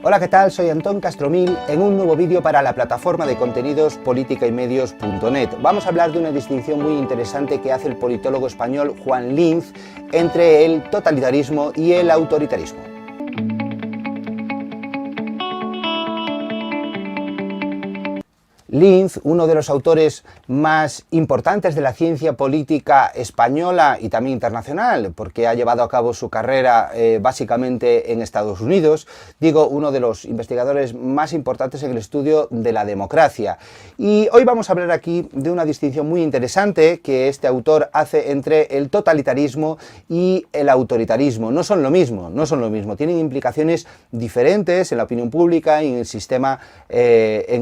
Hola, ¿qué tal? Soy Antón Castromil en un nuevo vídeo para la plataforma de contenidos politicaymédios.net. Vamos a hablar de una distinción muy interesante que hace el politólogo español Juan Linz entre el totalitarismo y el autoritarismo. Linz, uno de los autores más importantes de la ciencia política española y también internacional, porque ha llevado a cabo su carrera básicamente en Estados Unidos, digo, uno de los investigadores más importantes en el estudio de la democracia. Y hoy vamos a hablar aquí de una distinción muy interesante que este autor hace entre el totalitarismo y el autoritarismo. No son lo mismo, tienen implicaciones diferentes en la opinión pública y en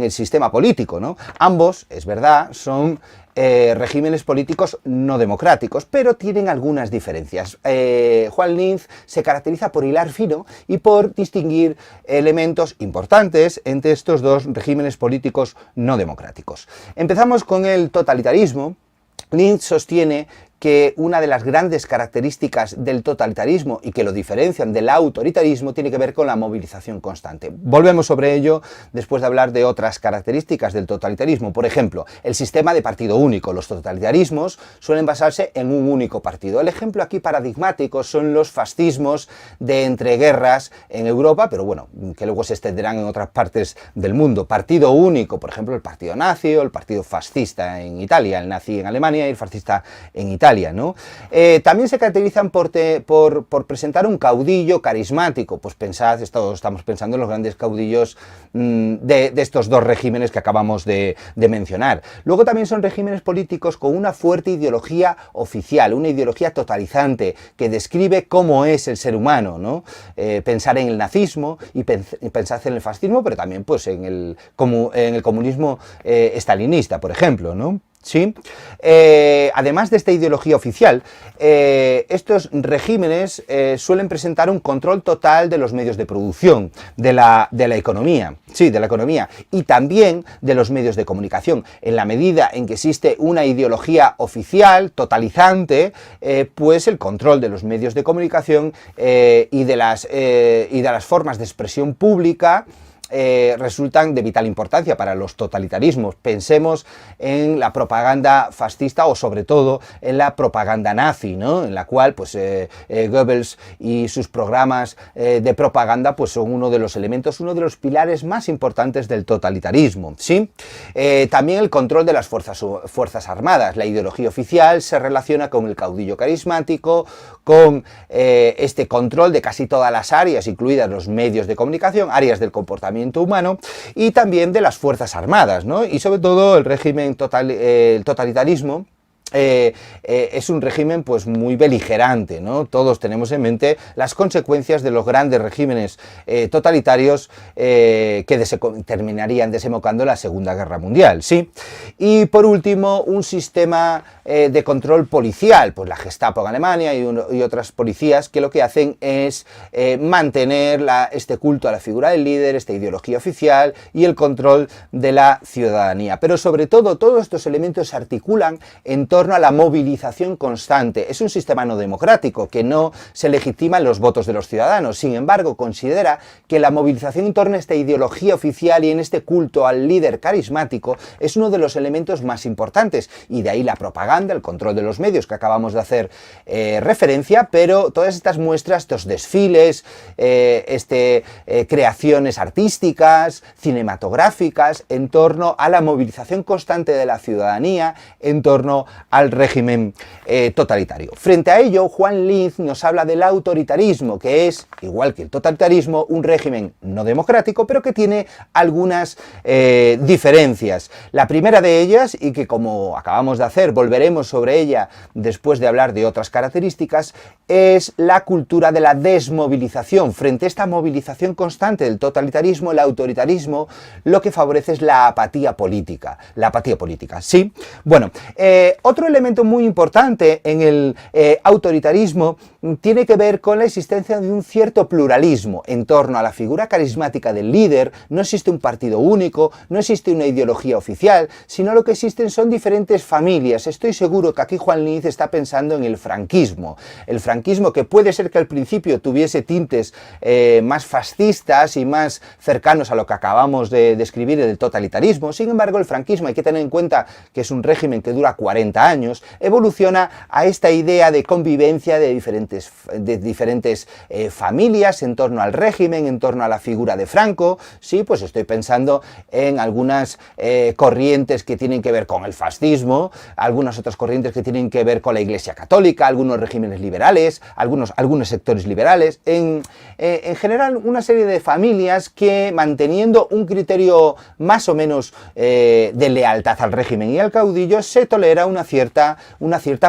el sistema político, ¿no? Ambos, es verdad, son regímenes políticos no democráticos, pero tienen algunas diferencias. Juan Linz se caracteriza por hilar fino y por distinguir elementos importantes entre estos dos regímenes políticos no democráticos. Empezamos con el totalitarismo. Linz sostiene que una de las grandes características del totalitarismo y que lo diferencian del autoritarismo tiene que ver con la movilización constante. Volvemos sobre ello después de hablar de otras características del totalitarismo. Por ejemplo, el sistema de partido único. Los totalitarismos suelen basarse en un único partido. El ejemplo aquí paradigmático son los fascismos de entreguerras en Europa, pero bueno, que luego se extenderán en otras partes del mundo. Partido único, por ejemplo, el partido nazi o el partido fascista en Italia, el nazi en Alemania y el fascista en Italia, ¿no? También se caracterizan por presentar un caudillo carismático. Pues pensad, estamos pensando en los grandes caudillos de estos dos regímenes que acabamos de mencionar. Luego también son regímenes políticos con una fuerte ideología oficial, una ideología totalizante que describe cómo es el ser humano, ¿no? Pensar en el nazismo y pensar en el fascismo, pero también pues en el comunismo estalinista, por ejemplo, ¿no? ¿Sí? Además de esta ideología oficial, estos regímenes suelen presentar un control total de los medios de producción, de la economía, sí, de la economía, y también de los medios de comunicación. En la medida en que existe una ideología oficial, totalizante, pues el control de los medios de comunicación y de las formas de expresión pública resultan de vital importancia para los totalitarismos. Pensemos en la propaganda fascista o sobre todo en la propaganda nazi, ¿no? En la cual pues Goebbels y sus programas de propaganda pues son uno de los elementos, uno de los pilares más importantes del totalitarismo, ¿sí? También el control de las fuerzas armadas. La ideología oficial se relaciona con el caudillo carismático, con este control de casi todas las áreas, incluidas los medios de comunicación, áreas del comportamiento humano y también de las fuerzas armadas, ¿no? Y sobre todo el régimen el totalitarismo es un régimen pues muy beligerante, ¿no? Todos tenemos en mente las consecuencias de los grandes regímenes totalitarios que terminarían desembocando en la Segunda Guerra Mundial, ¿sí? Y por último, un sistema de control policial, pues la Gestapo en Alemania y otras policías que lo que hacen es mantener este culto a la figura del líder, esta ideología oficial y el control de la ciudadanía. Pero sobre todo, todos estos elementos se articulan en torno a la movilización constante. Es un sistema no democrático que no se legitima en los votos de los ciudadanos. Sin embargo, considera que la movilización en torno a esta ideología oficial y en este culto al líder carismático es uno de los elementos más importantes. Y de ahí la propaganda, el control de los medios que acabamos de hacer referencia, pero todas estas muestras, estos desfiles, creaciones artísticas, cinematográficas, en torno a la movilización constante de la ciudadanía, en torno al régimen totalitario. Frente a ello, Juan Linz nos habla del autoritarismo, que es, igual que el totalitarismo, un régimen no democrático, pero que tiene algunas diferencias. La primera de ellas, y que como acabamos de hacer, volveremos sobre ella después de hablar de otras características, es la cultura de la desmovilización. Frente a esta movilización constante del totalitarismo, el autoritarismo lo que favorece es la apatía política. La apatía política, ¿sí? Bueno, otro Otro elemento muy importante en el autoritarismo tiene que ver con la existencia de un cierto pluralismo en torno a la figura carismática del líder. No existe un partido único, no existe una ideología oficial, sino lo que existen son diferentes familias. Estoy seguro que aquí Juan Linz está pensando en el franquismo que puede ser que al principio tuviese tintes más fascistas y más cercanos a lo que acabamos de describir del totalitarismo. Sin embargo, el franquismo, hay que tener en cuenta que es un régimen que dura 40 años, evoluciona a esta idea de convivencia de diferentes familias en torno al régimen, en torno a la figura de Franco. Sí, pues estoy pensando en algunas corrientes que tienen que ver con el fascismo, algunas otras corrientes que tienen que ver con la Iglesia Católica, algunos regímenes liberales, algunos sectores liberales, en general una serie de familias que, manteniendo un criterio más o menos de lealtad al régimen y al caudillo, se tolera una cierta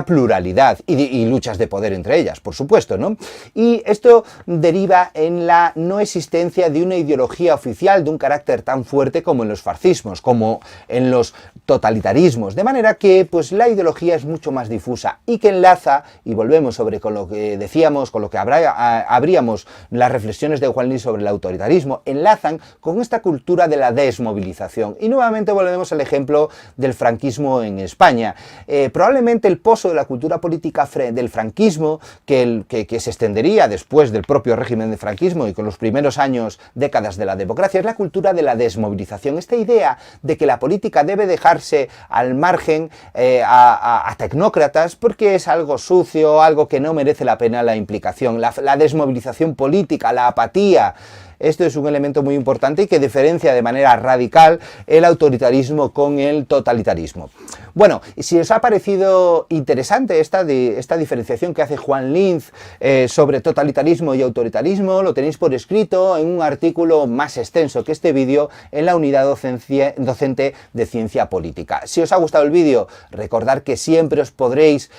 pluralidad y luchas de poder entre ellas, por supuesto, ¿no? Y esto deriva en la no existencia de una ideología oficial de un carácter tan fuerte como en los fascismos, como en los totalitarismos, de manera que pues la ideología es mucho más difusa y que enlaza, y volvemos con lo que decíamos, con lo que abríamos las reflexiones de Juan Linz sobre el autoritarismo, enlazan con esta cultura de la desmovilización. Y nuevamente volvemos al ejemplo del franquismo en España. Probablemente el pozo de la cultura política del franquismo, que se extendería después del propio régimen de franquismo y con los primeros años, décadas de la democracia, es la cultura de la desmovilización. Esta idea de que la política debe dejarse al margen a tecnócratas porque es algo sucio, algo que no merece la pena la implicación, la desmovilización política, la apatía. Esto es un elemento muy importante y que diferencia de manera radical el autoritarismo con el totalitarismo. Bueno, si os ha parecido interesante esta diferenciación que hace Juan Linz sobre totalitarismo y autoritarismo, lo tenéis por escrito en un artículo más extenso que este vídeo en la unidad docente de Ciencia Política. Si os ha gustado el vídeo, recordad que siempre os podréis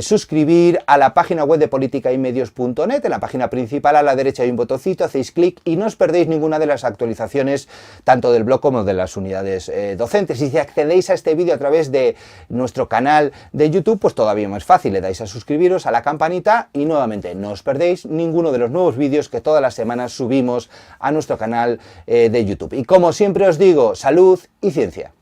suscribir a la página web de politicaymédios.net. En la página principal a la derecha hay un botoncito, hacéis clic y no os perdéis ninguna de las actualizaciones tanto del blog como de las unidades docentes. Y si accedéis a este vídeo a través de nuestro canal de YouTube, pues todavía más fácil, le dais a suscribiros, a la campanita y nuevamente no os perdéis ninguno de los nuevos vídeos que todas las semanas subimos a nuestro canal de YouTube. Y como siempre os digo, salud y ciencia.